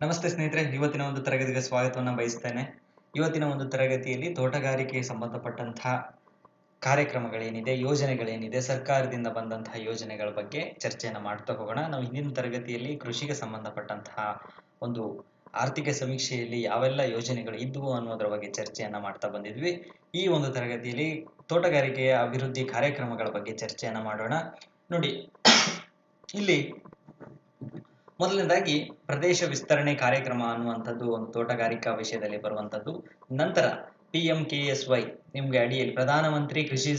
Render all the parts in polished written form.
ನಮಸ್ತೆ ಸ್ನೇಹಿತರೆ, ಇವತ್ತಿನ ಒಂದು ತರಗತಿಗೆ ಸ್ವಾಗತವನ್ನು ಬಯಸ್ತೇನೆ. ಇವತ್ತಿನ ಒಂದು ತರಗತಿಯಲ್ಲಿ ತೋಟಗಾರಿಕೆಗೆ ಸಂಬಂಧಪಟ್ಟಂತಹ ಕಾರ್ಯಕ್ರಮಗಳೇನಿದೆ, ಯೋಜನೆಗಳೇನಿದೆ, ಸರ್ಕಾರದಿಂದ ಬಂದಂತಹ ಯೋಜನೆಗಳ ಬಗ್ಗೆ ಚರ್ಚೆಯನ್ನು ಮಾಡ್ತಾ ಹೋಗೋಣ. ನಾವು ಹಿಂದಿನ ತರಗತಿಯಲ್ಲಿ ಕೃಷಿಗೆ ಸಂಬಂಧಪಟ್ಟಂತಹ ಒಂದು ಆರ್ಥಿಕ ಸಮೀಕ್ಷೆಯಲ್ಲಿ ಯಾವೆಲ್ಲ ಯೋಜನೆಗಳು ಇದ್ವು ಅನ್ನೋದ್ರ ಬಗ್ಗೆ ಚರ್ಚೆಯನ್ನ ಮಾಡ್ತಾ ಬಂದಿದ್ವಿ. ಈ ಒಂದು ತರಗತಿಯಲ್ಲಿ ತೋಟಗಾರಿಕೆಯ ಅಭಿವೃದ್ಧಿ ಕಾರ್ಯಕ್ರಮಗಳ ಬಗ್ಗೆ ಚರ್ಚೆಯನ್ನ ಮಾಡೋಣ. ನೋಡಿ, ಇಲ್ಲಿ ಮೊದಲನೇದಾಗಿ ಪ್ರದೇಶ ವಿಸ್ತರಣೆ ಕಾರ್ಯಕ್ರಮ ಅನ್ನುವಂಥದ್ದು ಒಂದು ತೋಟಗಾರಿಕಾ ವಿಷಯದಲ್ಲಿ ಬರುವಂಥದ್ದು. ನಂತರ PMKSY ನಿಮ್ಗೆ ಅಡಿಯಲ್ಲಿ ಪ್ರಧಾನಮಂತ್ರಿ ಕೃಷಿ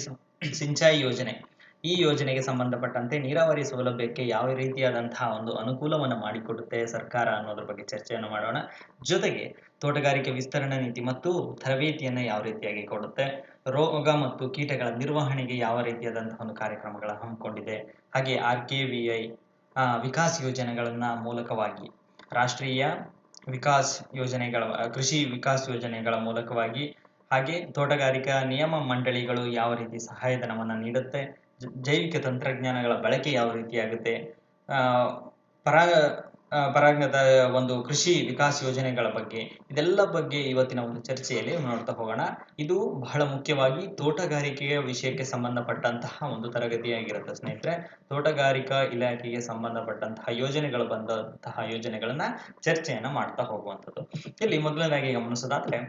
ಸಿಂಚಾಯಿ ಯೋಜನೆ. ಈ ಯೋಜನೆಗೆ ಸಂಬಂಧಪಟ್ಟಂತೆ ನೀರಾವರಿ ಸೌಲಭ್ಯಕ್ಕೆ ಯಾವ ರೀತಿಯಾದಂತಹ ಒಂದು ಅನುಕೂಲವನ್ನು ಮಾಡಿಕೊಡುತ್ತೆ ಸರ್ಕಾರ ಅನ್ನೋದ್ರ ಬಗ್ಗೆ ಚರ್ಚೆಯನ್ನು ಮಾಡೋಣ. ಜೊತೆಗೆ ತೋಟಗಾರಿಕೆ ವಿಸ್ತರಣಾ ನೀತಿ ಮತ್ತು ತರಬೇತಿಯನ್ನು ಯಾವ ರೀತಿಯಾಗಿ ಕೊಡುತ್ತೆ, ರೋಗ ಮತ್ತು ಕೀಟಗಳ ನಿರ್ವಹಣೆಗೆ ಯಾವ ರೀತಿಯಾದಂತಹ ಒಂದು ಕಾರ್ಯಕ್ರಮಗಳ ಹಮ್ಮಿಕೊಂಡಿದೆ, ಹಾಗೆ RKVI ವಿಕಾಸ್ ಯೋಜನೆಗಳನ್ನ ಮೂಲಕವಾಗಿ ರಾಷ್ಟ್ರೀಯ ವಿಕಾಸ್ ಯೋಜನೆಗಳ ಕೃಷಿ ವಿಕಾಸ್ ಯೋಜನೆಗಳ ಮೂಲಕವಾಗಿ, ಹಾಗೆ ತೋಟಗಾರಿಕಾ ನಿಯಮ ಮಂಡಳಿಗಳು ಯಾವ ರೀತಿ ಸಹಾಯಧನವನ್ನು ನೀಡುತ್ತೆ, ಜೈವಿಕ ತಂತ್ರಜ್ಞಾನಗಳ ಬಳಕೆ ಯಾವ ರೀತಿಯಾಗುತ್ತೆ, ಪರಾಗ ಪರಾಗದ ಒಂದು ಕೃಷಿ ವಿಕಾಸ್ ಯೋಜನೆಗಳ ಬಗ್ಗೆ, ಇದೆಲ್ಲ ಬಗ್ಗೆ ಇವತ್ತಿನ ಒಂದು ಚರ್ಚೆಯಲ್ಲಿ ನೋಡ್ತಾ ಹೋಗೋಣ. ಇದು ಬಹಳ ಮುಖ್ಯವಾಗಿ ತೋಟಗಾರಿಕೆಯ ವಿಷಯಕ್ಕೆ ಸಂಬಂಧಪಟ್ಟಂತಹ ಒಂದು ತರಗತಿಯಾಗಿರುತ್ತೆ ಸ್ನೇಹಿತರೆ. ತೋಟಗಾರಿಕಾ ಇಲಾಖೆಗೆ ಸಂಬಂಧಪಟ್ಟಂತಹ ಯೋಜನೆಗಳು ಬಂದಂತಹ ಯೋಜನೆಗಳನ್ನ ಚರ್ಚೆಯನ್ನ ಮಾಡ್ತಾ ಹೋಗುವಂಥದ್ದು. ಇಲ್ಲಿ ಮೊದಲನೇದಾಗಿ ಗಮನಿಸೋದಾದ್ರೆ,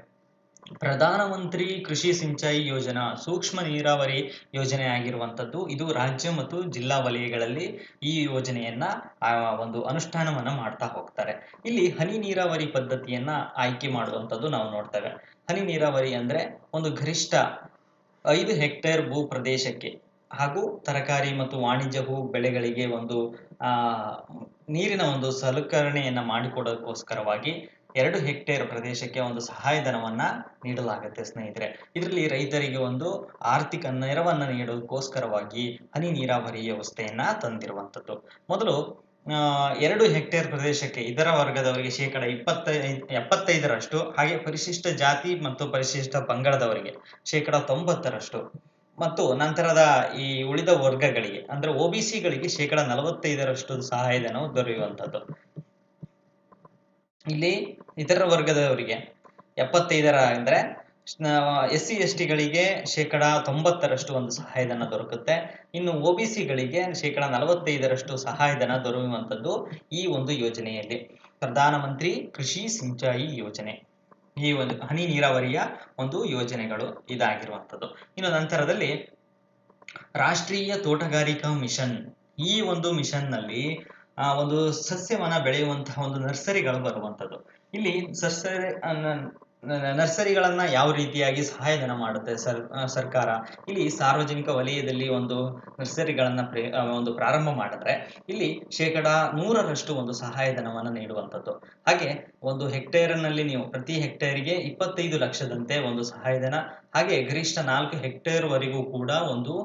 ಪ್ರಧಾನಮಂತ್ರಿ ಕೃಷಿ ಸಿಂಚಾಯಿ ಯೋಜನಾ ಸೂಕ್ಷ್ಮ ನೀರಾವರಿ ಯೋಜನೆ ಆಗಿರುವಂಥದ್ದು. ಇದು ರಾಜ್ಯ ಮತ್ತು ಜಿಲ್ಲಾ ವಲಯಗಳಲ್ಲಿ ಈ ಯೋಜನೆಯನ್ನ ಒಂದು ಅನುಷ್ಠಾನವನ್ನ ಮಾಡ್ತಾ ಹೋಗ್ತಾರೆ. ಇಲ್ಲಿ ಹನಿ ನೀರಾವರಿ ಪದ್ಧತಿಯನ್ನ ಆಯ್ಕೆ ಮಾಡುವಂಥದ್ದು ನಾವು ನೋಡ್ತೇವೆ. ಹನಿ ನೀರಾವರಿ ಅಂದ್ರೆ ಒಂದು ಗರಿಷ್ಠ 5 ಹೆಕ್ಟೇರ್ ಭೂ ಪ್ರದೇಶಕ್ಕೆ ಹಾಗೂ ತರಕಾರಿ ಮತ್ತು ವಾಣಿಜ್ಯ ಹೂ ಬೆಳೆಗಳಿಗೆ ಒಂದು ನೀರಿನ ಒಂದು ಸಲಕರಣೆಯನ್ನ ಮಾಡಿಕೊಡೋದಕ್ಕೋಸ್ಕರವಾಗಿ 2 ಹೆಕ್ಟೇರ್ ಪ್ರದೇಶಕ್ಕೆ ಒಂದು ಸಹಾಯಧನವನ್ನ ನೀಡಲಾಗುತ್ತೆ ಸ್ನೇಹಿತರೆ. ಇದರಲ್ಲಿ ರೈತರಿಗೆ ಒಂದು ಆರ್ಥಿಕ ನೆರವನ್ನ ನೀಡೋದಕ್ಕೋಸ್ಕರವಾಗಿ ಹನಿ ನೀರಾವರಿ ವ್ಯವಸ್ಥೆಯನ್ನ ತಂದಿರುವಂಥದ್ದು. ಮೊದಲು 2 ಹೆಕ್ಟೇರ್ ಪ್ರದೇಶಕ್ಕೆ ಇದರ ವರ್ಗದವರಿಗೆ 75% ಹಾಗೆ ಪರಿಶಿಷ್ಟ ಜಾತಿ ಮತ್ತು ಪರಿಶಿಷ್ಟ ಪಂಗಡದವರಿಗೆ 90% ಮತ್ತು ನಂತರದ ಈ ಉಳಿದ ವರ್ಗಗಳಿಗೆ ಅಂದ್ರೆ OBCಗಳಿಗೆ 45% ಸಹಾಯಧನವು ದೊರೆಯುವಂಥದ್ದು. ಇಲ್ಲಿ ಇತರ ವರ್ಗದವರಿಗೆ 75 ಅಂದ್ರೆ SC STಗಳಿಗೆ 90% ಒಂದು ಸಹಾಯಧನ ದೊರಕುತ್ತೆ. ಇನ್ನು OBCಗಳಿಗೆ 45% ಸಹಾಯಧನ ದೊರೆಯುವಂಥದ್ದು ಈ ಒಂದು ಯೋಜನೆಯಲ್ಲಿ. ಪ್ರಧಾನಮಂತ್ರಿ ಕೃಷಿ ಸಿಂಚಾಯಿ ಯೋಜನೆ, ಈ ಒಂದು ಹನಿ ನೀರಾವರಿಯ ಒಂದು ಯೋಜನೆಗಳು ಇದಾಗಿರುವಂಥದ್ದು. ಇನ್ನು ನಂತರದಲ್ಲಿ ರಾಷ್ಟ್ರೀಯ ತೋಟಗಾರಿಕಾ ಮಿಷನ್. ಈ ಒಂದು ಮಿಷನ್ ನಲ್ಲಿ ಒಂದು ಸಸ್ಯವನ್ನ ಬೆಳೆಯುವಂತಹ ಒಂದು ನರ್ಸರಿಗಳು ಬರುವಂಥದ್ದು. ಇಲ್ಲಿ ನರ್ಸರಿಗಳನ್ನ ಯಾವ ರೀತಿಯಾಗಿ ಸಹಾಯಧನ ಮಾಡುತ್ತೆ ಸರ್ಕಾರ. ಇಲ್ಲಿ ಸಾರ್ವಜನಿಕ ವಲಯದಲ್ಲಿ ಒಂದು ನರ್ಸರಿಗಳನ್ನ ಒಂದು ಪ್ರಾರಂಭ ಮಾಡಿದ್ರೆ ಇಲ್ಲಿ 100% ಒಂದು ಸಹಾಯಧನವನ್ನು ನೀಡುವಂಥದ್ದು. ಹಾಗೆ ಒಂದು ಹೆಕ್ಟೇರ್ನಲ್ಲಿ ನೀವು ಪ್ರತಿ ಹೆಕ್ಟೇರಿಗೆ 25 ಲಕ್ಷದಂತೆ ಒಂದು ಸಹಾಯಧನ, ಹಾಗೆ ಗರಿಷ್ಠ 4 ಹೆಕ್ಟೇರ್ ವರೆಗೂ ಕೂಡ ಒಂದು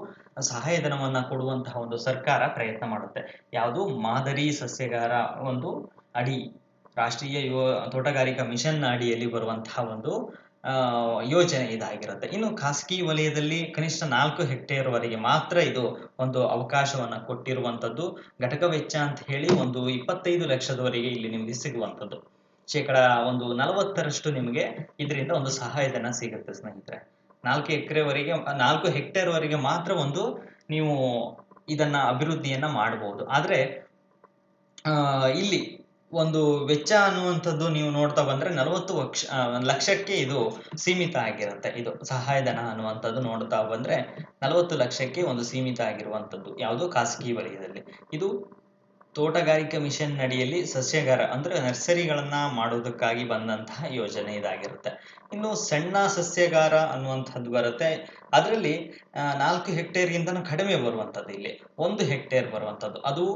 ಸಹಾಯಧನವನ್ನ ಕೊಡುವಂತಹ ಒಂದು ಸರ್ಕಾರ ಪ್ರಯತ್ನ ಮಾಡುತ್ತೆ. ಯಾವುದು ಮಾದರಿ ಸಸ್ಯಗಾರ ಒಂದು ಅಡಿ, ರಾಷ್ಟ್ರೀಯ ತೋಟಗಾರಿಕಾ ಮಿಷನ್ ಅಡಿಯಲ್ಲಿ ಬರುವಂತಹ ಒಂದು ಯೋಜನೆ ಇದಾಗಿರುತ್ತೆ. ಇನ್ನು ಖಾಸಗಿ ವಲಯದಲ್ಲಿ ಕನಿಷ್ಠ 4 ಹೆಕ್ಟೇರ್ ವರೆಗೆ ಮಾತ್ರ ಇದು ಒಂದು ಅವಕಾಶವನ್ನ ಕೊಟ್ಟಿರುವಂಥದ್ದು. ಘಟಕ ವೆಚ್ಚ ಅಂತ ಹೇಳಿ ಒಂದು 25 ಲಕ್ಷದವರೆಗೆ ಇಲ್ಲಿ ನಿಮಗೆ ಸಿಗುವಂಥದ್ದು. 40% ನಿಮಗೆ ಇದರಿಂದ ಒಂದು ಸಹಾಯಧನ ಸಿಗುತ್ತೆ ಸ್ನೇಹಿತರೆ. 4 ಹೆಕ್ಟೇರ್ ವರೆಗೆ ಮಾತ್ರ ಒಂದು ನೀವು ಇದನ್ನ ಅಭಿವೃದ್ಧಿಯನ್ನ ಮಾಡಬಹುದು. ಆದ್ರೆ ಇಲ್ಲಿ ಒಂದು ವೆಚ್ಚ ಅನ್ನುವಂಥದ್ದು ನೀವು ನೋಡ್ತಾ ಬಂದ್ರೆ 40 ಲಕ್ಷಕ್ಕೆ ಇದು ಸೀಮಿತ ಆಗಿರುತ್ತೆ. ಇದು ಸಹಾಯಧನ ಅನ್ನುವಂಥದ್ದು ನೋಡ್ತಾ ಬಂದ್ರೆ 40 ಲಕ್ಷಕ್ಕೆ ಒಂದು ಸೀಮಿತ ಆಗಿರುವಂಥದ್ದು ಯಾವುದು ಖಾಸಗಿ ವಲಯದಲ್ಲಿ. ಇದು ತೋಟಗಾರಿಕಾ ಮಿಷನ್ ಅಡಿಯಲ್ಲಿ ಸಸ್ಯಗಾರ ಅಂದ್ರೆ ನರ್ಸರಿಗಳನ್ನ ಮಾಡೋದಕ್ಕಾಗಿ ಬಂದಂತಹ ಯೋಜನೆ ಇದಾಗಿರುತ್ತೆ. ಇನ್ನು ಸಣ್ಣ ಸಸ್ಯಗಾರ ಅನ್ನುವಂಥದ್ದು ಬರುತ್ತೆ. ಅದರಲ್ಲಿ 4 ಹೆಕ್ಟೇರ್ಗಿಂತನೂ ಕಡಿಮೆ ಬರುವಂಥದ್ದು ಇಲ್ಲಿ 1 ಹೆಕ್ಟೇರ್ ಬರುವಂಥದ್ದು. ಅದು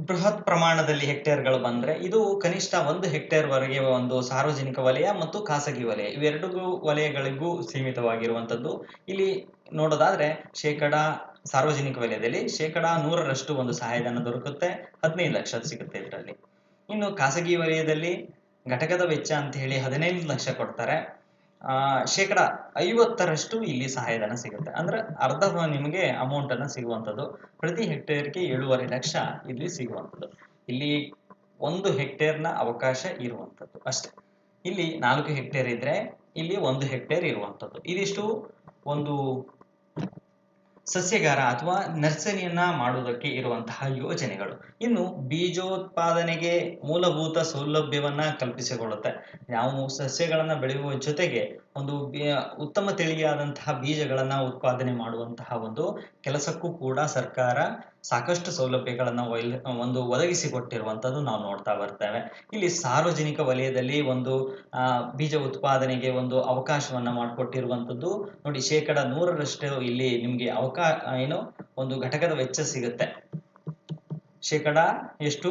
ಬೃಹತ್ ಪ್ರಮಾಣದಲ್ಲಿ ಹೆಕ್ಟೇರ್ಗಳು ಬಂದ್ರೆ ಇದು ಕನಿಷ್ಠ 1 ಹೆಕ್ಟೇರ್ ವರೆಗೆ ಒಂದು ಸಾರ್ವಜನಿಕ ವಲಯ ಮತ್ತು ಖಾಸಗಿ ವಲಯ ಇವೆರಡೂ ವಲಯಗಳಿಗೂ ಸೀಮಿತವಾಗಿರುವಂಥದ್ದು. ಇಲ್ಲಿ ನೋಡೋದಾದ್ರೆ ಸಾರ್ವಜನಿಕ ವಲಯದಲ್ಲಿ 100% ಒಂದು ಸಹಾಯಧನ ದೊರಕುತ್ತೆ, 15 ಲಕ್ಷ ಸಿಗುತ್ತೆ ಇದರಲ್ಲಿ. ಇನ್ನು ಖಾಸಗಿ ವಲಯದಲ್ಲಿ ಘಟಕದ ವೆಚ್ಚ ಅಂತ ಹೇಳಿ 15 ಲಕ್ಷ ಕೊಡ್ತಾರೆ. 50% ಇಲ್ಲಿ ಸಹಾಯಧನ ಸಿಗುತ್ತೆ. ಅಂದ್ರೆ ಅರ್ಧ ನಿಮಗೆ ಅಮೌಂಟ್ ಅನ್ನ ಸಿಗುವಂಥದ್ದು. ಪ್ರತಿ ಹೆಕ್ಟೇರ್ಗೆ 7.5 ಲಕ್ಷ ಇಲ್ಲಿ ಸಿಗುವಂಥದ್ದು. ಇಲ್ಲಿ 1 ಹೆಕ್ಟೇರ್ನ ಅವಕಾಶ ಇರುವಂಥದ್ದು ಅಷ್ಟೇ. ಇಲ್ಲಿ 4 ಹೆಕ್ಟೇರ್ ಇದ್ರೆ ಇಲ್ಲಿ 1 ಹೆಕ್ಟೇರ್ ಇರುವಂಥದ್ದು. ಇದಿಷ್ಟು ಒಂದು ಸಸ್ಯಗಾರ ಅಥವಾ ನರ್ಸರಿಯನ್ನ ಮಾಡುವುದಕ್ಕೆ ಇರುವಂತಹ ಯೋಜನೆಗಳು. ಇನ್ನು ಬೀಜೋತ್ಪಾದನೆಗೆ ಮೂಲಭೂತ ಸೌಲಭ್ಯವನ್ನ ಕಲ್ಪಿಸಿಕೊಳ್ಳುತ್ತೆ. ನಾವು ಸಸ್ಯಗಳನ್ನ ಬೆಳೆಯುವ ಜೊತೆಗೆ ಒಂದು ಉತ್ತಮ ತಿಳಿಯಾದಂತಹ ಬೀಜಗಳನ್ನ ಉತ್ಪಾದನೆ ಮಾಡುವಂತಹ ಒಂದು ಕೆಲಸಕ್ಕೂ ಕೂಡ ಸರ್ಕಾರ ಸಾಕಷ್ಟು ಸೌಲಭ್ಯಗಳನ್ನ ಒದಗಿಸಿಕೊಟ್ಟಿರುವಂತದ್ದು ನಾವು ನೋಡ್ತಾ ಬರ್ತೇವೆ. ಇಲ್ಲಿ ಸಾರ್ವಜನಿಕ ವಲಯದಲ್ಲಿ ಒಂದು ಬೀಜ ಉತ್ಪಾದನೆಗೆ ಒಂದು ಅವಕಾಶವನ್ನ ಮಾಡಿಕೊಟ್ಟಿರುವಂತದ್ದು ನೋಡಿ. 100% ಇಲ್ಲಿ ನಿಮ್ಗೆ ಏನು ಒಂದು ಘಟಕದ ವೆಚ್ಚ ಸಿಗುತ್ತೆ. ಶೇಕಡ ಎಷ್ಟು?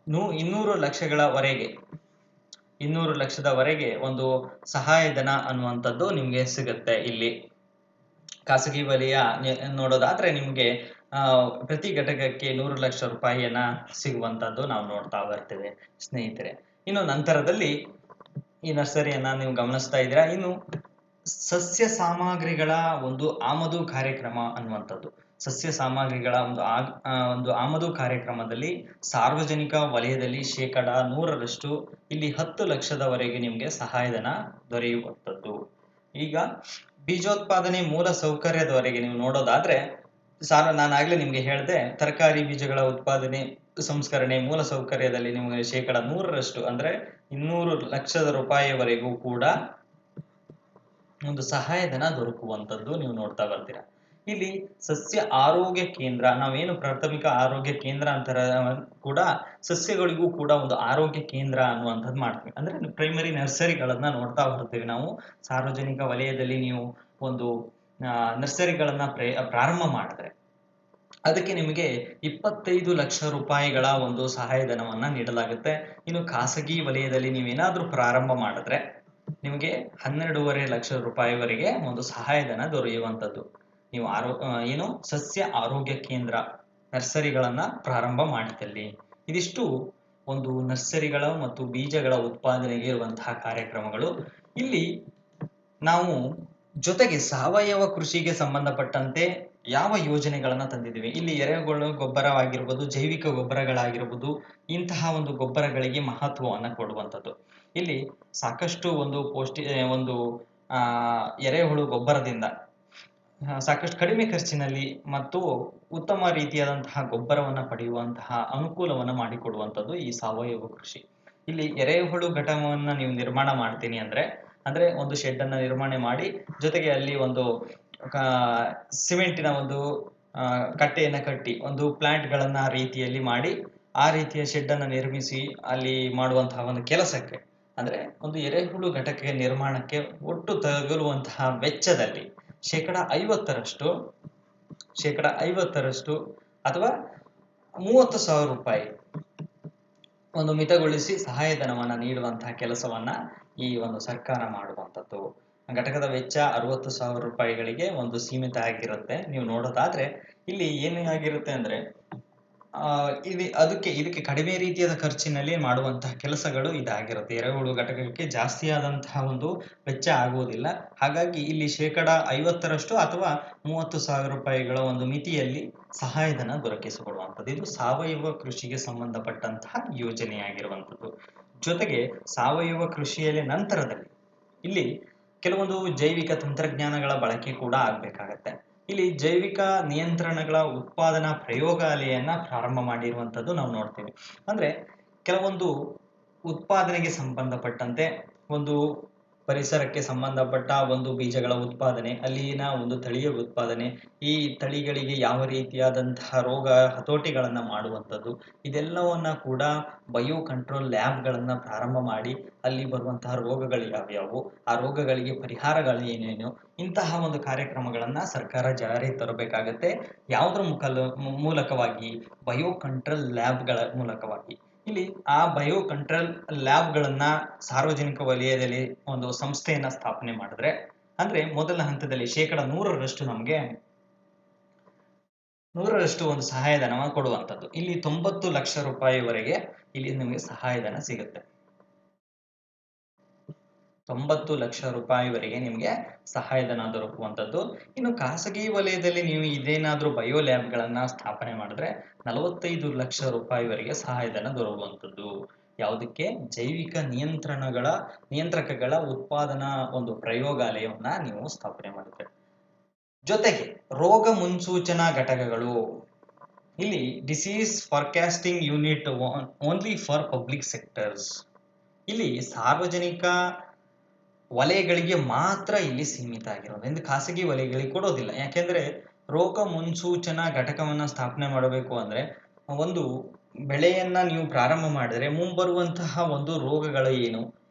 200 ಲಕ್ಷಗಳವರೆಗೆ 200 ಲಕ್ಷದವರೆಗೆ ಒಂದು ಸಹಾಯಧನ ಅನ್ನುವಂಥದ್ದು ನಿಮ್ಗೆ ಸಿಗುತ್ತೆ. ಇಲ್ಲಿ ಖಾಸಗಿ ವಲಯ ನೋಡೋದಾದ್ರೆ ನಿಮ್ಗೆ ಪ್ರತಿ ಘಟಕಕ್ಕೆ 100 ಲಕ್ಷ ರೂಪಾಯಿಯನ್ನ ಸಿಗುವಂತದ್ದು ನಾವು ನೋಡ್ತಾ ಬರ್ತೇವೆ ಸ್ನೇಹಿತರೆ. ಇನ್ನು ನಂತರದಲ್ಲಿ ಈ ನರ್ಸರಿಯನ್ನ ನೀವು ಗಮನಿಸ್ತಾ ಇದ್ದೀರಾ. ಇನ್ನು ಸಸ್ಯ ಸಾಮಗ್ರಿಗಳ ಒಂದು ಆಮದು ಕಾರ್ಯಕ್ರಮ ಅನ್ನುವಂಥದ್ದು. ಸಸ್ಯ ಸಾಮಗ್ರಿಗಳ ಒಂದು ಆಮದು ಕಾರ್ಯಕ್ರಮದಲ್ಲಿ ಸಾರ್ವಜನಿಕ ವಲಯದಲ್ಲಿ 100% ಇಲ್ಲಿ 10 ಲಕ್ಷದವರೆಗೆ ನಿಮ್ಗೆ ಸಹಾಯಧನ ದೊರೆಯುವಂಥದ್ದು. ಈಗ ಬೀಜೋತ್ಪಾದನೆ ಮೂಲ ಸೌಕರ್ಯದವರೆಗೆ ನೀವು ನೋಡೋದಾದ್ರೆ ನಾನಾಗ್ಲೇ ನಿಮ್ಗೆ ಹೇಳಿದೆ, ತರಕಾರಿ ಬೀಜಗಳ ಉತ್ಪಾದನೆ ಸಂಸ್ಕರಣೆ ಮೂಲ ಸೌಕರ್ಯದಲ್ಲಿ ನಿಮಗೆ 100% ಅಂದ್ರೆ 200 ಲಕ್ಷದ ರೂಪಾಯಿವರೆಗೂ ಕೂಡ ಒಂದು ಸಹಾಯಧನ ದೊರಕುವಂಥದ್ದು ನೀವು ನೋಡ್ತಾ ಬರ್ತೀರಾ. ಇಲ್ಲಿ ಸಸ್ಯ ಆರೋಗ್ಯ ಕೇಂದ್ರ, ನಾವೇನು ಪ್ರಾಥಮಿಕ ಆರೋಗ್ಯ ಕೇಂದ್ರ ಅಂತರ ಕೂಡ ಸಸ್ಯಗಳಿಗೂ ಕೂಡ ಒಂದು ಆರೋಗ್ಯ ಕೇಂದ್ರ ಅನ್ನುವಂಥದ್ದು ಮಾಡ್ತೀವಿ. ಅಂದ್ರೆ ಪ್ರೈಮರಿ ನರ್ಸರಿಗಳನ್ನ ನೋಡ್ತಾ ಬರ್ತೀವಿ ನಾವು. ಸಾರ್ವಜನಿಕ ವಲಯದಲ್ಲಿ ನೀವು ಒಂದು ನರ್ಸರಿಗಳನ್ನ ಪ್ರಾರಂಭ ಮಾಡಿದ್ರೆ ಅದಕ್ಕೆ ನಿಮಗೆ 25 ಲಕ್ಷ ರೂಪಾಯಿಗಳ ಒಂದು ಸಹಾಯಧನವನ್ನ ನೀಡಲಾಗುತ್ತೆ. ಇನ್ನು ಖಾಸಗಿ ವಲಯದಲ್ಲಿ ನೀವೇನಾದ್ರೂ ಪ್ರಾರಂಭ ಮಾಡಿದ್ರೆ ನಿಮಗೆ 12.5 ಲಕ್ಷ ರೂಪಾಯಿವರೆಗೆ ಒಂದು ಸಹಾಯಧನ ದೊರೆಯುವಂಥದ್ದು. ನೀವು ಏನು ಸಸ್ಯ ಆರೋಗ್ಯ ಕೇಂದ್ರ ನರ್ಸರಿಗಳನ್ನ ಪ್ರಾರಂಭ ಮಾಡಿದಲ್ಲಿ. ಇದಿಷ್ಟು ಒಂದು ನರ್ಸರಿಗಳ ಮತ್ತು ಬೀಜಗಳ ಉತ್ಪಾದನೆಗೆ ಇರುವಂತಹ ಕಾರ್ಯಕ್ರಮಗಳು. ಇಲ್ಲಿ ನಾವು ಜೊತೆಗೆ ಸಾವಯವ ಕೃಷಿಗೆ ಸಂಬಂಧಪಟ್ಟಂತೆ ಯಾವ ಯೋಜನೆಗಳನ್ನ ತಂದಿದ್ದೀವಿ. ಇಲ್ಲಿ ಎರೆಹುಳು ಗೊಬ್ಬರವಾಗಿರ್ಬೋದು, ಜೈವಿಕ ಗೊಬ್ಬರಗಳಾಗಿರ್ಬೋದು, ಇಂತಹ ಒಂದು ಗೊಬ್ಬರಗಳಿಗೆ ಮಹತ್ವವನ್ನ ಕೊಡುವಂಥದ್ದು. ಇಲ್ಲಿ ಸಾಕಷ್ಟು ಒಂದು ಎರೆಹುಳು ಗೊಬ್ಬರದಿಂದ ಸಾಕಷ್ಟು ಕಡಿಮೆ ಖರ್ಚಿನಲ್ಲಿ ಮತ್ತು ಉತ್ತಮ ರೀತಿಯಾದಂತಹ ಗೊಬ್ಬರವನ್ನ ಪಡೆಯುವಂತಹ ಅನುಕೂಲವನ್ನ ಮಾಡಿಕೊಡುವಂಥದ್ದು ಈ ಸಾವಯವ ಕೃಷಿ. ಇಲ್ಲಿ ಎರೆಹುಳು ಘಟಕವನ್ನ ನೀವು ನಿರ್ಮಾಣ ಮಾಡ್ತೀನಿ ಅಂದ್ರೆ ಒಂದು ಶೆಡ್ ಅನ್ನ ನಿರ್ಮಾಣ ಮಾಡಿ ಜೊತೆಗೆ ಅಲ್ಲಿ ಒಂದು ಸಿಮೆಂಟಿನ ಒಂದು ಕಟ್ಟೆಯನ್ನ ಕಟ್ಟಿ ಒಂದು ಪ್ಲಾಂಟ್ ಗಳನ್ನ ರೀತಿಯಲ್ಲಿ ಮಾಡಿ ಆ ರೀತಿಯ ಶೆಡ್ ಅನ್ನ ನಿರ್ಮಿಸಿ ಅಲ್ಲಿ ಮಾಡುವಂತಹ ಒಂದು ಕೆಲಸಕ್ಕೆ, ಅಂದ್ರೆ ಒಂದು ಎರೆಹುಳು ಘಟಕ ನಿರ್ಮಾಣಕ್ಕೆ ಒಟ್ಟು ತಗುಲುವಂತಹ ವೆಚ್ಚದಲ್ಲಿ 50% ಅಥವಾ 30,000 ರೂಪಾಯಿ ಒಂದು ಮಿತಗೊಳಿಸಿ ಸಹಾಯಧನವನ್ನ ನೀಡುವಂತಹ ಕೆಲಸವನ್ನ ಈ ಒಂದು ಸರ್ಕಾರ ಮಾಡುವಂಥದ್ದು. ಘಟಕದ ವೆಚ್ಚ 60,000 ರೂಪಾಯಿಗಳಿಗೆ ಒಂದು ಸೀಮಿತ ಆಗಿರುತ್ತೆ. ನೀವು ನೋಡೋದಾದ್ರೆ ಇಲ್ಲಿ ಏನಾಗಿರುತ್ತೆ ಅಂದ್ರೆ ಇದಕ್ಕೆ ಕಡಿಮೆ ರೀತಿಯಾದ ಖರ್ಚಿನಲ್ಲಿ ಮಾಡುವಂತಹ ಕೆಲಸಗಳು ಇದಾಗಿರುತ್ತೆ. ಎರೆಹುಳು ಘಟಕಕ್ಕೆ ಜಾಸ್ತಿ ಆದಂತಹ ಒಂದು ವೆಚ್ಚ ಆಗುವುದಿಲ್ಲ. ಹಾಗಾಗಿ ಇಲ್ಲಿ 50% ಅಥವಾ 30,000 ರೂಪಾಯಿಗಳ ಒಂದು ಮಿತಿಯಲ್ಲಿ ಸಹಾಯಧನ ದೊರಕಿಸಿಕೊಡುವಂಥದ್ದು. ಇದು ಸಾವಯವ ಕೃಷಿಗೆ ಸಂಬಂಧಪಟ್ಟಂತಹ ಯೋಜನೆಯಾಗಿರುವಂಥದ್ದು. ಜೊತೆಗೆ ಸಾವಯವ ಕೃಷಿಯಲ್ಲಿ ನಂತರದಲ್ಲಿ ಇಲ್ಲಿ ಕೆಲವೊಂದು ಜೈವಿಕ ತಂತ್ರಜ್ಞಾನಗಳ ಬಳಕೆ ಕೂಡ ಆಗ್ಬೇಕಾಗತ್ತೆ. ಇಲ್ಲಿ ಜೈವಿಕ ನಿಯಂತ್ರಣಗಳ ಉತ್ಪಾದನಾ ಪ್ರಯೋಗಾಲಯನ್ನ ಪ್ರಾರಂಭ ಮಾಡಿರುವಂಥದ್ದು ನಾವು ನೋಡ್ತೀವಿ. ಅಂದ್ರೆ ಕೆಲವೊಂದು ಉತ್ಪಾದನೆಗೆ ಸಂಬಂಧಪಟ್ಟಂತೆ ಒಂದು ಪರಿಸರಕ್ಕೆ ಸಂಬಂಧಪಟ್ಟ ಒಂದು ಬೀಜಗಳ ಉತ್ಪಾದನೆ, ಅಲ್ಲಿನ ಒಂದು ತಳಿಯ ಉತ್ಪಾದನೆ, ಈ ತಳಿಗಳಿಗೆ ಯಾವ ರೀತಿಯಾದಂತಹ ರೋಗ ಹತೋಟಿಗಳನ್ನ ಮಾಡುವಂಥದ್ದು, ಇದೆಲ್ಲವನ್ನ ಕೂಡ ಬಯೋ ಕಂಟ್ರೋಲ್ ಲ್ಯಾಬ್ಗಳನ್ನ ಪ್ರಾರಂಭ ಮಾಡಿ ಅಲ್ಲಿ ಬರುವಂತಹ ರೋಗಗಳು ಯಾವ್ಯಾವು, ಆ ರೋಗಗಳಿಗೆ ಪರಿಹಾರಗಳು ಏನೇನು, ಇಂತಹ ಒಂದು ಕಾರ್ಯಕ್ರಮಗಳನ್ನ ಸರ್ಕಾರ ಜಾರಿ ತರಬೇಕಾಗತ್ತೆ. ಯಾವುದ್ರ ಮೂಲಕವಾಗಿ? ಬಯೋ ಕಂಟ್ರೋಲ್ ಲ್ಯಾಬ್ಗಳ ಮೂಲಕವಾಗಿ. ಇಲ್ಲಿ ಆ ಬಯೋ ಕಂಟ್ರೋಲ್ ಲ್ಯಾಬ್ಗಳನ್ನ ಸಾರ್ವಜನಿಕ ವಲಯದಲ್ಲಿ ಒಂದು ಸಂಸ್ಥೆಯನ್ನ ಸ್ಥಾಪನೆ ಮಾಡಿದ್ರೆ ಅಂದ್ರೆ ಮೊದಲ ಹಂತದಲ್ಲಿ 100% ನಮ್ಗೆ 100% ಒಂದು ಸಹಾಯಧನ ಕೊಡುವಂಥದ್ದು. ಇಲ್ಲಿ 90 ಲಕ್ಷ ರೂಪಾಯಿವರೆಗೆ ಇಲ್ಲಿ ನಿಮಗೆ ಸಹಾಯಧನ ಸಿಗುತ್ತೆ. 90 ಲಕ್ಷ ರೂಪಾಯಿವರೆಗೆ ನಿಮಗೆ ಸಹಾಯಧನ ದೊರಕುವಂಥದ್ದು. ಇನ್ನು ಖಾಸಗಿ ವಲಯದಲ್ಲಿ ನೀವು ಇದೇನಾದರೂ ಬಯೋ ಲ್ಯಾಬ್ಗಳನ್ನು ಸ್ಥಾಪನೆ ಮಾಡಿದ್ರೆ 45 ಲಕ್ಷ ರೂಪಾಯಿವರೆಗೆ ಸಹಾಯಧನ ದೊರಕುವಂಥದ್ದು. ಯಾವುದಕ್ಕೆ? ಜೈವಿಕ ನಿಯಂತ್ರಕಗಳ ಉತ್ಪಾದನಾ ಒಂದು ಪ್ರಯೋಗಾಲಯವನ್ನ ನೀವು ಸ್ಥಾಪನೆ ಮಾಡಿದ್ರೆ. ಜೊತೆಗೆ ರೋಗ ಮುನ್ಸೂಚನಾ ಘಟಕಗಳು, ಇಲ್ಲಿ disease forecasting unit only for public sectors, ಇಲ್ಲಿ ಸಾರ್ವಜನಿಕ ವಲಯಗಳಿಗೆ ಮಾತ್ರ ಇಲ್ಲಿ ಸೀಮಿತ ಆಗಿರೋದು, ಎಂದು ಖಾಸಗಿ ವಲಯಗಳಿಗೆ ಕೊಡೋದಿಲ್ಲ. ಯಾಕೆಂದ್ರೆ ರೋಗ ಮುನ್ಸೂಚನಾ ಘಟಕವನ್ನ ಸ್ಥಾಪನೆ ಮಾಡಬೇಕು ಅಂದ್ರೆ ಒಂದು ಬೆಳೆಯನ್ನ ನೀವು ಪ್ರಾರಂಭ ಮಾಡಿದ್ರೆ ಮುಂಬರುವಂತಹ ಒಂದು ರೋಗಗಳು ಏನು,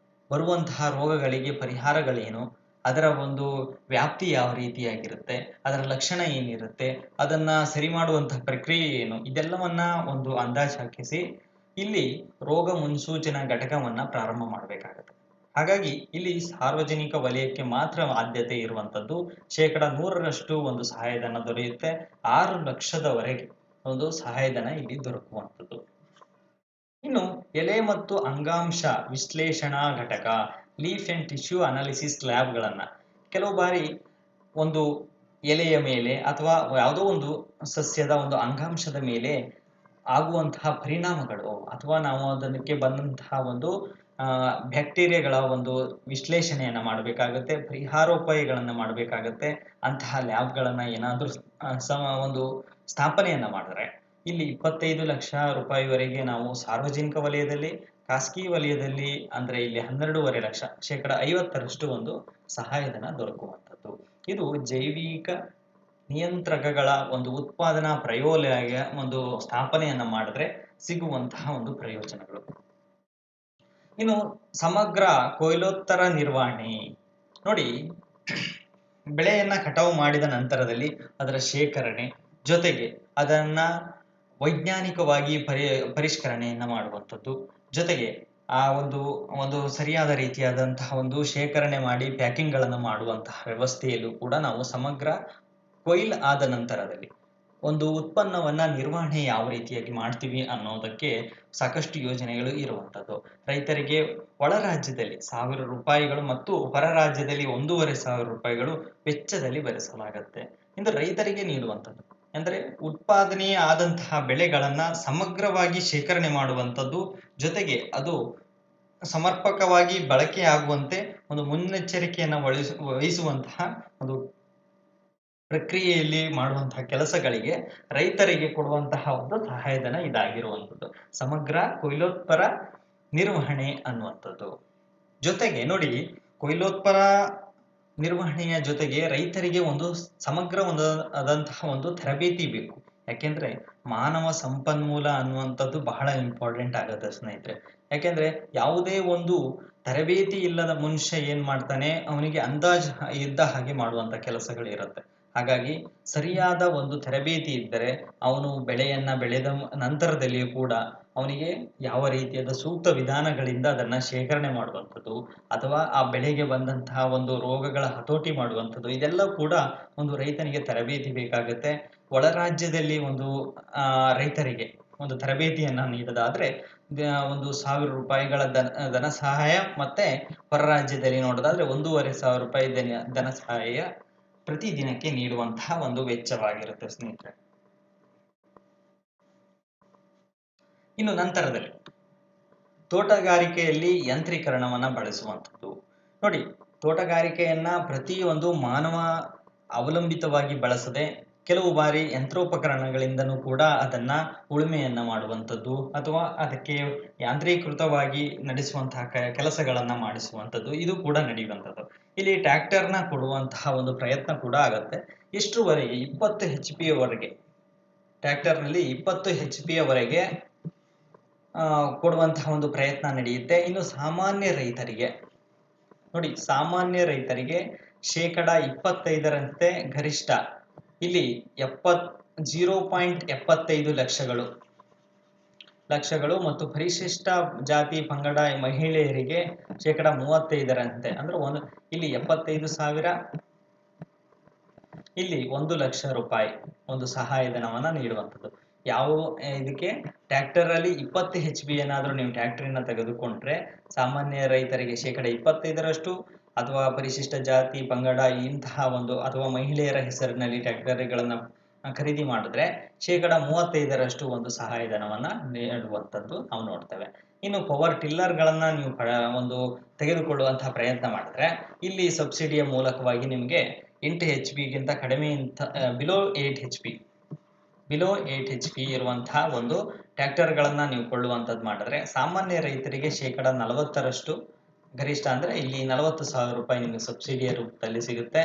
ಬರುವಂತಹ ರೋಗಗಳಿಗೆ ಪರಿಹಾರಗಳೇನು, ಅದರ ಒಂದು ವ್ಯಾಪ್ತಿ ಯಾವ ರೀತಿಯಾಗಿರುತ್ತೆ, ಅದರ ಲಕ್ಷಣ ಏನಿರುತ್ತೆ, ಅದನ್ನ ಸರಿ ಮಾಡುವಂತಹ ಪ್ರಕ್ರಿಯೆ ಏನು, ಇದೆಲ್ಲವನ್ನ ಒಂದು ಅಂದಾಜು ಹಾಕಿಸಿ ಇಲ್ಲಿ ರೋಗ ಮುನ್ಸೂಚನಾ ಘಟಕವನ್ನ ಪ್ರಾರಂಭ ಮಾಡಬೇಕಾಗುತ್ತೆ. ಹಾಗಾಗಿ ಇಲ್ಲಿ ಸಾರ್ವಜನಿಕ ವಲಯಕ್ಕೆ ಮಾತ್ರ ಆದ್ಯತೆ ಇರುವಂತದ್ದು. 100% ಒಂದು ಸಹಾಯಧನ ದೊರೆಯುತ್ತೆ. 6 ಲಕ್ಷದವರೆಗೆ ಒಂದು ಸಹಾಯಧನ ಇಲ್ಲಿ ದೊರಕುವಂಥದ್ದು. ಇನ್ನು ಎಲೆ ಮತ್ತು ಅಂಗಾಂಶ ವಿಶ್ಲೇಷಣಾ ಘಟಕ, ಲೀಫ್ ಅಂಡ್ ಟಿಶ್ಯೂ ಅನಾಲಿಸಿಸ್ ಲ್ಯಾಬ್ಗಳನ್ನ ಕೆಲವು ಬಾರಿ ಒಂದು ಎಲೆಯ ಮೇಲೆ ಅಥವಾ ಯಾವುದೋ ಒಂದು ಸಸ್ಯದ ಒಂದು ಅಂಗಾಂಶದ ಮೇಲೆ ಆಗುವಂತಹ ಪರಿಣಾಮಗಳು ಅಥವಾ ನಾವು ಅದಕ್ಕೆ ಬಂದಂತಹ ಒಂದು ಬ್ಯಾಕ್ಟೀರಿಯಾಗಳ ಒಂದು ವಿಶ್ಲೇಷಣೆಯನ್ನ ಮಾಡಬೇಕಾಗುತ್ತೆ, ಪರಿಹಾರೋಪಾಯಗಳನ್ನ ಮಾಡಬೇಕಾಗುತ್ತೆ. ಅಂತಹ ಲ್ಯಾಬ್ಗಳನ್ನ ಏನಾದರೂ ಒಂದು ಸ್ಥಾಪನೆಯನ್ನ ಮಾಡಿದ್ರೆ ಇಲ್ಲಿ 25 ಲಕ್ಷ ರೂಪಾಯಿವರೆಗೆ ನಾವು ಸಾರ್ವಜನಿಕ ವಲಯದಲ್ಲಿ, ಖಾಸಗಿ ವಲಯದಲ್ಲಿ ಅಂದ್ರೆ ಇಲ್ಲಿ 12.5 ಲಕ್ಷ, 50% ಒಂದು ಸಹಾಯಧನ ದೊರಕುವಂಥದ್ದು. ಇದು ಜೈವಿಕ ನಿಯಂತ್ರಕಗಳ ಒಂದು ಉತ್ಪಾದನಾ ಪ್ರಯೋಗಾಲಯ ಒಂದು ಸ್ಥಾಪನೆಯನ್ನ ಮಾಡಿದ್ರೆ ಸಿಗುವಂತಹ ಒಂದು ಪ್ರಯೋಜನಗಳು. ಇನ್ನು ಸಮಗ್ರ ಕೊಯ್ಲೋತ್ತರ ನಿರ್ವಹಣೆ ನೋಡಿ, ಬೆಳೆಯನ್ನ ಕಟಾವು ಮಾಡಿದ ನಂತರದಲ್ಲಿ ಅದರ ಶೇಖರಣೆ, ಜೊತೆಗೆ ಅದನ್ನ ವೈಜ್ಞಾನಿಕವಾಗಿ ಪರಿಷ್ಕರಣೆಯನ್ನ ಮಾಡುವಂಥದ್ದು, ಜೊತೆಗೆ ಆ ಒಂದು ಸರಿಯಾದ ರೀತಿಯಾದಂತಹ ಒಂದು ಶೇಖರಣೆ ಮಾಡಿ ಪ್ಯಾಕಿಂಗ್ ಗಳನ್ನು ಮಾಡುವಂತಹ ವ್ಯವಸ್ಥೆಯಲ್ಲೂ ಕೂಡ ನಾವು ಸಮಗ್ರ ಕೊಯ್ಲು ಆದ ನಂತರದಲ್ಲಿ ಒಂದು ಉತ್ಪನ್ನವನ್ನ ನಿರ್ವಹಣೆ ಯಾವ ರೀತಿಯಾಗಿ ಮಾಡ್ತೀವಿ ಅನ್ನೋದಕ್ಕೆ ಸಾಕಷ್ಟು ಯೋಜನೆಗಳು ಇರುವಂಥದ್ದು. ರೈತರಿಗೆ ಒಳ ರಾಜ್ಯದಲ್ಲಿ 1000 ರೂಪಾಯಿಗಳು ಮತ್ತು ಹೊರ ರಾಜ್ಯದಲ್ಲಿ 1500 ರೂಪಾಯಿಗಳು ವೆಚ್ಚದಲ್ಲಿ ಭರಿಸಲಾಗುತ್ತೆ ಎಂದು ರೈತರಿಗೆ ನೀಡುವಂಥದ್ದು. ಅಂದ್ರೆ ಉತ್ಪಾದನೆ ಆದಂತಹ ಬೆಳೆಗಳನ್ನ ಸಮಗ್ರವಾಗಿ ಶೇಖರಣೆ ಮಾಡುವಂಥದ್ದು, ಜೊತೆಗೆ ಅದು ಸಮರ್ಪಕವಾಗಿ ಬಳಕೆ ಆಗುವಂತೆ ಒಂದು ಮುನ್ನೆಚ್ಚರಿಕೆಯನ್ನು ವಹಿಸುವಂತಹ ಒಂದು ಪ್ರಕ್ರಿಯೆಯಲ್ಲಿ ಮಾಡುವಂತಹ ಕೆಲಸಗಳಿಗೆ ರೈತರಿಗೆ ಕೊಡುವಂತಹ ಒಂದು ಸಹಾಯಧನ ಇದಾಗಿರುವಂಥದ್ದು ಸಮಗ್ರ ಕೊಯ್ಲೋತ್ತರ ನಿರ್ವಹಣೆ ಅನ್ನುವಂಥದ್ದು. ಜೊತೆಗೆ ನೋಡಿ, ಕೊಯ್ಲೋತ್ತರ ನಿರ್ವಹಣೆಯ ಜೊತೆಗೆ ರೈತರಿಗೆ ಒಂದು ಸಮಗ್ರ ಆದಂತಹ ಒಂದು ತರಬೇತಿ ಬೇಕು. ಯಾಕೆಂದ್ರೆ ಮಾನವ ಸಂಪನ್ಮೂಲ ಅನ್ನುವಂಥದ್ದು ಬಹಳ ಇಂಪಾರ್ಟೆಂಟ್ ಆಗುತ್ತೆ ಸ್ನೇಹಿತರೆ. ಯಾಕೆಂದ್ರೆ ಯಾವುದೇ ಒಂದು ತರಬೇತಿ ಇಲ್ಲದ ಮನುಷ್ಯ ಏನ್ ಮಾಡ್ತಾನೆ, ಅವನಿಗೆ ಅಂದಾಜು ಇದ್ದ ಹಾಗೆ ಮಾಡುವಂತ ಕೆಲಸಗಳು ಇರುತ್ತೆ. ಹಾಗಾಗಿ ಸರಿಯಾದ ಒಂದು ತರಬೇತಿ ಇದ್ದರೆ ಅವನು ಬೆಳೆಯನ್ನ ಬೆಳೆದ ನಂತರದಲ್ಲಿಯೂ ಕೂಡ ಅವನಿಗೆ ಯಾವ ರೀತಿಯಾದ ಸೂಕ್ತ ವಿಧಾನಗಳಿಂದ ಅದನ್ನ ಶೇಖರಣೆ ಮಾಡುವಂಥದ್ದು ಅಥವಾ ಆ ಬೆಳೆಗೆ ಬಂದಂತಹ ಒಂದು ರೋಗಗಳ ಹತೋಟಿ ಮಾಡುವಂಥದ್ದು, ಇದೆಲ್ಲ ಕೂಡ ಒಂದು ರೈತನಿಗೆ ತರಬೇತಿ ಬೇಕಾಗುತ್ತೆ. ಒಳ ರಾಜ್ಯದಲ್ಲಿ ಒಂದು ರೈತರಿಗೆ ಒಂದು ತರಬೇತಿಯನ್ನ ನೀಡೋದಾದ್ರೆ 1000 ರೂಪಾಯಿಗಳ ಧನ ಸಹಾಯ, ಮತ್ತೆ ಹೊರ ರಾಜ್ಯದಲ್ಲಿ ನೋಡೋದಾದ್ರೆ 1500 ರೂಪಾಯಿ ಧನ ಸಹಾಯ ಪ್ರತಿ ದಿನಕ್ಕೆ ನೀಡುವಂತಹ ಒಂದು ವೆಚ್ಚವಾಗಿರುತ್ತೆ ಸ್ನೇಹಿತರೆ. ಇನ್ನು ನಂತರದಲ್ಲಿ ತೋಟಗಾರಿಕೆಯಲ್ಲಿ ಯಂತ್ರೀಕರಣವನ್ನ ಬಳಸುವಂಥದ್ದು ನೋಡಿ, ತೋಟಗಾರಿಕೆಯನ್ನ ಪ್ರತಿಯೊಂದು ಮಾನವ ಅವಲಂಬಿತವಾಗಿ ಬಳಸದೆ ಕೆಲವು ಬಾರಿ ಯಂತ್ರೋಪಕರಣಗಳಿಂದನೂ ಕೂಡ ಅದನ್ನ ಉಳುಮೆಯನ್ನ ಮಾಡುವಂಥದ್ದು ಅಥವಾ ಅದಕ್ಕೆ ಯಾಂತ್ರೀಕೃತವಾಗಿ ನಡೆಸುವಂತಹ ಕೆಲಸಗಳನ್ನ ಮಾಡಿಸುವಂಥದ್ದು, ಇದು ಕೂಡ ನಡೆಯುವಂಥದ್ದು. ಇಲ್ಲಿ ಟ್ರ್ಯಾಕ್ಟರ್ನ ಕೊಡುವಂತಹ ಒಂದು ಪ್ರಯತ್ನ ಕೂಡ ಆಗತ್ತೆ. ಇಷ್ಟರವರೆಗೆ 20 HP ಯವರೆಗೆ ಟ್ರ್ಯಾಕ್ಟರ್ನಲ್ಲಿ 20 HP ಯವರೆಗೆ ಕೊಡುವಂತಹ ಒಂದು ಪ್ರಯತ್ನ ನಡೆಯುತ್ತೆ. ಇನ್ನು ಸಾಮಾನ್ಯ ರೈತರಿಗೆ ನೋಡಿ, ಸಾಮಾನ್ಯ ರೈತರಿಗೆ 25%ರಂತೆ ಗರಿಷ್ಠ ಇಲ್ಲಿ 0.75 ಲಕ್ಷಗಳು ಮತ್ತು ಪರಿಶಿಷ್ಟ ಜಾತಿ ಪಂಗಡ ಮಹಿಳೆಯರಿಗೆ 35%ರಂತೆ ಅಂದ್ರೆ ಇಲ್ಲಿ 75,000, ಇಲ್ಲಿ 1 ಲಕ್ಷ ರೂಪಾಯಿ ಒಂದು ಸಹಾಯಧನವನ್ನ ನೀಡುವಂಥದ್ದು. ಯಾವ ಇದಕ್ಕೆ ಟ್ರ್ಯಾಕ್ಟರ್ ಅಲ್ಲಿ 20 HP ಏನಾದರೂ ನೀವು ಟ್ರ್ಯಾಕ್ಟರಿನ ತೆಗೆದುಕೊಂಡ್ರೆ ಸಾಮಾನ್ಯ ರೈತರಿಗೆ 25% ಅಥವಾ ಪರಿಶಿಷ್ಟ ಜಾತಿ ಪಂಗಡ ಇಂತಹ ಒಂದು ಅಥವಾ ಮಹಿಳೆಯರ ಹೆಸರಿನಲ್ಲಿ ಟ್ರ್ಯಾಕ್ಟರ್ಗಳನ್ನ ಖರೀದಿ ಮಾಡಿದ್ರೆ 35% ಒಂದು ಸಹಾಯಧನವನ್ನ ನೀಡುವಂಥದ್ದು ನಾವು ನೋಡ್ತೇವೆ. ಇನ್ನು ಪವರ್ ಟಿಲ್ಲರ್ಗಳನ್ನ ನೀವು ಒಂದು ತೆಗೆದುಕೊಳ್ಳುವಂತಹ ಪ್ರಯತ್ನ ಮಾಡಿದ್ರೆ ಇಲ್ಲಿ ಸಬ್ಸಿಡಿಯ ಮೂಲಕವಾಗಿ ನಿಮಗೆ 8 HP ಗಿಂತ ಕಡಿಮೆ ಬಿಲೋ 8 HP ಇರುವಂತಹ ಒಂದು ಟ್ರ್ಯಾಕ್ಟರ್ಗಳನ್ನ ನೀವು ಕೊಳ್ಳುವಂಥದ್ದು ಮಾಡಿದ್ರೆ ಸಾಮಾನ್ಯ ರೈತರಿಗೆ 40% ಗರಿಷ್ಠ ಅಂದ್ರೆ ಇಲ್ಲಿ 40,000 ರೂಪಾಯಿ ನಿಮಗೆ ಸಬ್ಸಿಡಿಯ ರೂಪದಲ್ಲಿ ಸಿಗುತ್ತೆ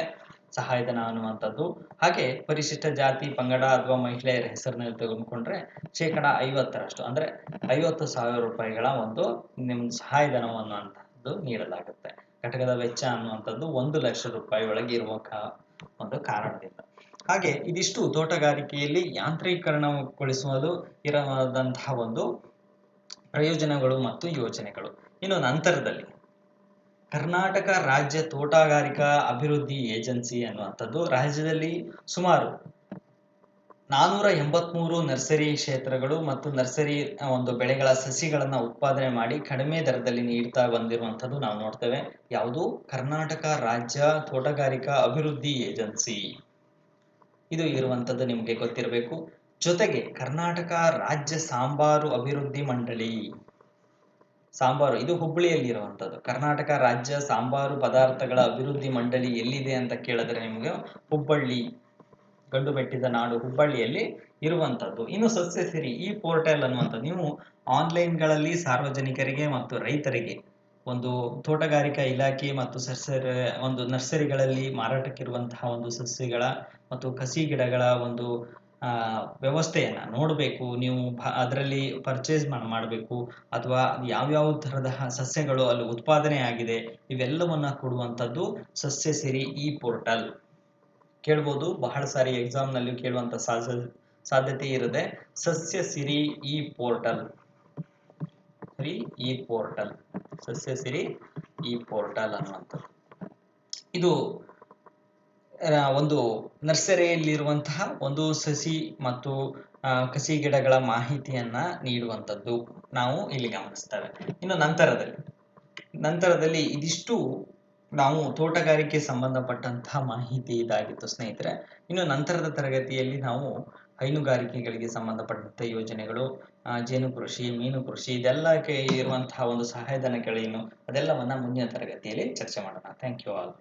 ಸಹಾಯಧನ ಅನ್ನುವಂಥದ್ದು. ಹಾಗೆ ಪರಿಶಿಷ್ಟ ಜಾತಿ ಪಂಗಡ ಅಥವಾ ಮಹಿಳೆಯರ ಹೆಸರಿನಲ್ಲಿ ತೆಗೆದುಕೊಂಡ್ರೆ 50% ಅಂದ್ರೆ 50,000 ರೂಪಾಯಿಗಳ ಒಂದು ನಿಮ್ಮ ಸಹಾಯಧನ ಅನ್ನುವಂಥದ್ದು ನೀಡಲಾಗುತ್ತೆ. ಘಟಕದ ವೆಚ್ಚ ಅನ್ನುವಂಥದ್ದು 1,00,000 ರೂಪಾಯಿ ಒಳಗೆ ಇರುವ ಒಂದು ಕಾರಣದಿಂದ. ಹಾಗೆ ಇದಿಷ್ಟು ತೋಟಗಾರಿಕೆಯಲ್ಲಿ ಯಾಂತ್ರೀಕರಣಗೊಳಿಸುವುದು ಇರದಂತಹ ಒಂದು ಪ್ರಯೋಜನಗಳು ಮತ್ತು ಯೋಜನೆಗಳು. ಇನ್ನು ನಂತರದಲ್ಲಿ ಕರ್ನಾಟಕ ರಾಜ್ಯ ತೋಟಗಾರಿಕಾ ಅಭಿವೃದ್ಧಿ ಏಜೆನ್ಸಿ ಅನ್ನುವಂಥದ್ದು ರಾಜ್ಯದಲ್ಲಿ ಸುಮಾರು 483 ನರ್ಸರಿ ಕ್ಷೇತ್ರಗಳು ಮತ್ತು ನರ್ಸರಿ ಒಂದು ಬೆಳೆಗಳ ಸಸಿಗಳನ್ನ ಉತ್ಪಾದನೆ ಮಾಡಿ ಕಡಿಮೆ ದರದಲ್ಲಿ ನೀಡ್ತಾ ಬಂದಿರುವಂಥದ್ದು ನಾವು ನೋಡ್ತೇವೆ. ಯಾವುದು? ಕರ್ನಾಟಕ ರಾಜ್ಯ ತೋಟಗಾರಿಕಾ ಅಭಿವೃದ್ಧಿ ಏಜೆನ್ಸಿ. ಇದು ಇರುವಂಥದ್ದು ನಿಮಗೆ ಗೊತ್ತಿರಬೇಕು. ಜೊತೆಗೆ ಕರ್ನಾಟಕ ರಾಜ್ಯ ಸಾಂಬಾರು ಅಭಿವೃದ್ಧಿ ಮಂಡಳಿ, ಸಾಂಬಾರು ಇದು ಹುಬ್ಬಳ್ಳಿಯಲ್ಲಿ ಇರುವಂಥದ್ದು. ಕರ್ನಾಟಕ ರಾಜ್ಯ ಸಾಂಬಾರು ಪದಾರ್ಥಗಳ ಅಭಿವೃದ್ಧಿ ಮಂಡಳಿ ಎಲ್ಲಿದೆ ಅಂತ ಕೇಳಿದ್ರೆ ನಿಮಗೆ ಹುಬ್ಬಳ್ಳಿ, ಗಂಡು ಮೆಟ್ಟಿದ ನಾಡು ಹುಬ್ಬಳ್ಳಿಯಲ್ಲಿ ಇರುವಂಥದ್ದು. ಇನ್ನು ಸಸ್ಯಸಿರಿ ಈ ಪೋರ್ಟಲ್ ಅನ್ನುವಂಥದ್ದು ನೀವು ಆನ್ಲೈನ್ಗಳಲ್ಲಿ ಸಾರ್ವಜನಿಕರಿಗೆ ಮತ್ತು ರೈತರಿಗೆ ಒಂದು ತೋಟಗಾರಿಕಾ ಇಲಾಖೆ ಮತ್ತು ಒಂದು ನರ್ಸರಿಗಳಲ್ಲಿ ಮಾರಾಟಕ್ಕಿರುವಂತಹ ಒಂದು ಸಸ್ಯಗಳ ಮತ್ತು ಕಸಿ ಗಿಡಗಳ ಒಂದು ವ್ಯವಸ್ಥೆಯನ್ನ ನೋಡಬೇಕು. ನೀವು ಅದರಲ್ಲಿ ಪರ್ಚೇಸ್ ಮಾಡಬೇಕು ಅಥವಾ ಯಾವ್ಯಾವ ತರಹದ ಸಸ್ಯಗಳು ಅಲ್ಲಿ ಉತ್ಪಾದನೆ ಆಗಿದೆ ಇವೆಲ್ಲವನ್ನ ಕೊಡುವಂಥದ್ದು ಸಸ್ಯಸಿರಿ ಈ ಪೋರ್ಟಲ್. ಕೇಳ್ಬೋದು, ಬಹಳ ಸಾರಿ ಎಕ್ಸಾಮ್ ನಲ್ಲಿ ಕೇಳುವಂತ ಸಾಧ್ಯತೆ ಇರುತ್ತೆ. ಸಸ್ಯಸಿರಿ ಈ ಪೋರ್ಟಲ್, ಸಸ್ಯಸಿರಿ ಈ ಪೋರ್ಟಲ್ ಅನ್ನುವಂಥದ್ದು ಇದು ಒಂದು ನರ್ಸರಿಯಲ್ಲಿರುವಂತಹ ಒಂದು ಸಸಿ ಮತ್ತು ಕಸಿ ಗಿಡಗಳ ಮಾಹಿತಿಯನ್ನ ನೀಡುವಂಥದ್ದು ನಾವು ಇಲ್ಲಿ ಗಮನಿಸ್ತೇವೆ. ಇನ್ನು ನಂತರದಲ್ಲಿ ಇದಿಷ್ಟು ನಾವು ತೋಟಗಾರಿಕೆ ಸಂಬಂಧಪಟ್ಟಂತಹ ಮಾಹಿತಿ ಇದಾಗಿತ್ತು ಸ್ನೇಹಿತರೆ. ಇನ್ನು ನಂತರದ ತರಗತಿಯಲ್ಲಿ ನಾವು ಹೈನುಗಾರಿಕೆಗಳಿಗೆ ಸಂಬಂಧಪಟ್ಟಂತ ಯೋಜನೆಗಳು, ಜೇನು ಕೃಷಿ, ಮೀನು ಕೃಷಿ ಇದೆಲ್ಲಕ್ಕೆ ಇರುವಂತಹ ಒಂದು ಸಹಾಯಧನಗಳೇನು ಅದೆಲ್ಲವನ್ನ ಮುಂದಿನ ತರಗತಿಯಲ್ಲಿ ಚರ್ಚೆ ಮಾಡೋಣ. Thank you all.